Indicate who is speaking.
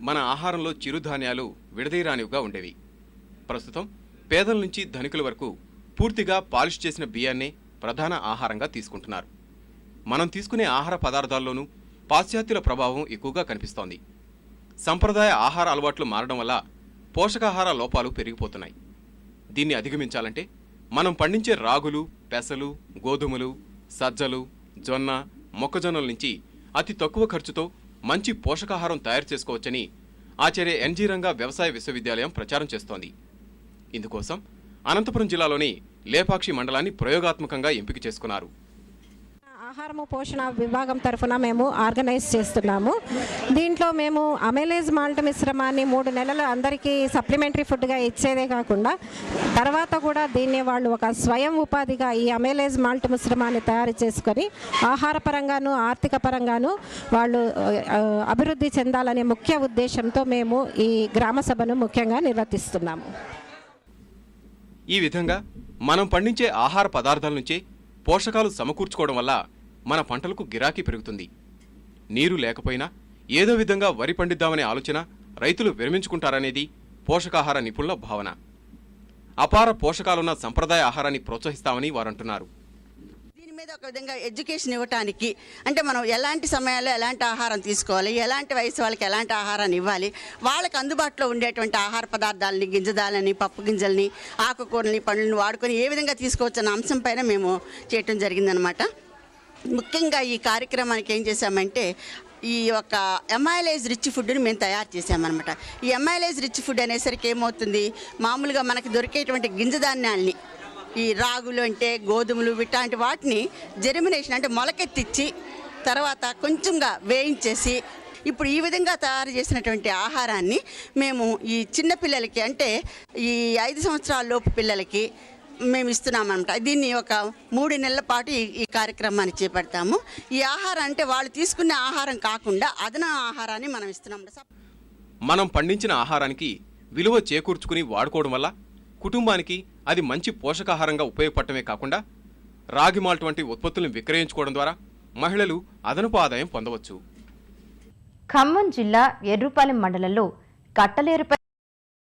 Speaker 1: మన ఆహారంలో చిరుధాన్యాలు విడదీయరానివిగా ఉండేవి. ప్రస్తుతం పేదల నుంచి ధనికుల వరకు పూర్తిగా పాలిష్ చేసిన బియ్యాన్నే ప్రధాన ఆహారంగా తీసుకుంటున్నారు. మనం తీసుకునే ఆహార పదార్థాల్లోనూ పాశ్చాత్యుల ప్రభావం ఎక్కువగా కనిపిస్తోంది. సంప్రదాయ ఆహార అలవాట్లు మారడం వల్ల పోషకాహార లోపాలు పెరిగిపోతున్నాయి. దీన్ని అధిగమించాలంటే మనం పండించే రాగులు, పెసలు, గోధుమలు, సజ్జలు, జొన్న, మొక్కజొన్నల నుంచి అతి తక్కువ ఖర్చుతో మంచి పోషకాహారం తయారు చేసుకోవచ్చని ఆచార్య ఎన్జీ రంగా వ్యవసాయ విశ్వవిద్యాలయం ప్రచారం చేస్తోంది. ఇందుకోసం అనంతపురం జిల్లాలోని లేపాక్షి మండలాన్ని ప్రయోగాత్మకంగా ఎంపిక చేసుకున్నారు.
Speaker 2: ఆహారము పోషణ విభాగం తరఫున మేము ఆర్గనైజ్ చేస్తున్నాము. దీంట్లో మేము అమెలేజ్ మాల్ట్ మిశ్రమాన్ని 3 నెలలు అందరికీ సప్లిమెంటరీ ఫుడ్గా ఇచ్చేదే కాకుండా తర్వాత కూడా దీన్ని వాళ్ళు ఒక స్వయం ఉపాధిగా ఈ అమెలేజ్ మాల్ట్ మిశ్రమాన్ని తయారు చేసుకొని ఆహార పరంగాను ఆర్థిక పరంగాను వాళ్ళు అభివృద్ధి చెందాలనే ముఖ్య ఉద్దేశంతో మేము ఈ గ్రామ సభను ముఖ్యంగా నిర్వర్తిస్తున్నాము.
Speaker 1: ఈ విధంగా మనం పండించే ఆహార పదార్థాల నుంచే పోషకాలు సమకూర్చుకోవడం వల్ల మన పంటలకు గిరాకీ పెరుగుతుంది. నీరు లేకపోయినా ఏదో విధంగా వరి పండిద్దామనే ఆలోచన రైతులు విరమించుకుంటారనేది పోషకాహార నిపుణుల భావన. అపార పోషకాలున్న సంప్రదాయ ఆహారాన్ని ప్రోత్సహిస్తామని వారంటున్నారు.
Speaker 3: దీని మీద ఒక విధంగా ఎడ్యుకేషన్ ఇవ్వడానికి, అంటే మనం ఎలాంటి సమయాల్లో ఎలాంటి ఆహారం తీసుకోవాలి, ఎలాంటి వయసు వాళ్ళకి ఎలాంటి ఆహారాన్ని ఇవ్వాలి, వాళ్ళకి అందుబాటులో ఉండేటువంటి ఆహార పదార్థాలని, గింజదాలని, పప్పు గింజల్ని, ఆకుకూరల్ని, పండ్లని వాడుకొని ఏ విధంగా తీసుకోవచ్చన్న అంశం పైన మేము చేయటం జరిగిందనమాట. ముఖ్యంగా ఈ కార్యక్రమానికి ఏం చేశామంటే ఈ ఒక ఎమైలేజ్ రిచ్ ఫుడ్ని మేము తయారు చేసామన్నమాట. ఈ ఎమైలేజ్ రిచ్ ఫుడ్ అనేసరికి ఏమవుతుంది, మామూలుగా మనకి దొరికేటువంటి గింజధాన్యాల్ని, ఈ రాగులు అంటే గోధుమలు, ఇట్లాంటి వాటిని జెర్మినేషన్ అంటే మొలకెత్తిచ్చి తర్వాత కొంచెంగా వేయించేసి ఇప్పుడు ఈ విధంగా తయారు చేసినటువంటి ఆహారాన్ని మేము ఈ చిన్నపిల్లలకి, అంటే ఈ 5 సంవత్సరాల లోపు పిల్లలకి మేము ఇస్తున్నామన్నమాట. దీన్ని ఒక 3 నెలల పాటు ఈ కార్యక్రమాన్ని చేపడతాము. ఈ ఆహారం అంటే వాళ్ళు తీసుకునే ఆహారం కాకుండా అదన ఆహారాన్ని మనం ఇస్తున్నాం.
Speaker 1: మనం పండించిన ఆహారానికి విలువ చేకూర్చుకుని వాడుకోవడం వల్ల కుటుంబానికి అది మంచి పోషకాహారంగా ఉపయోగపడటమే కాకుండా రాగి మాల్ట్ వంటి ఉత్పత్తులను విక్రయించుకోవడం ద్వారా మహిళలు అదనపు ఆదాయం పొందవచ్చు.
Speaker 4: ఖమ్మం జిల్లా ఎర్రుపాలెం మండలంలో కట్టలేరుపై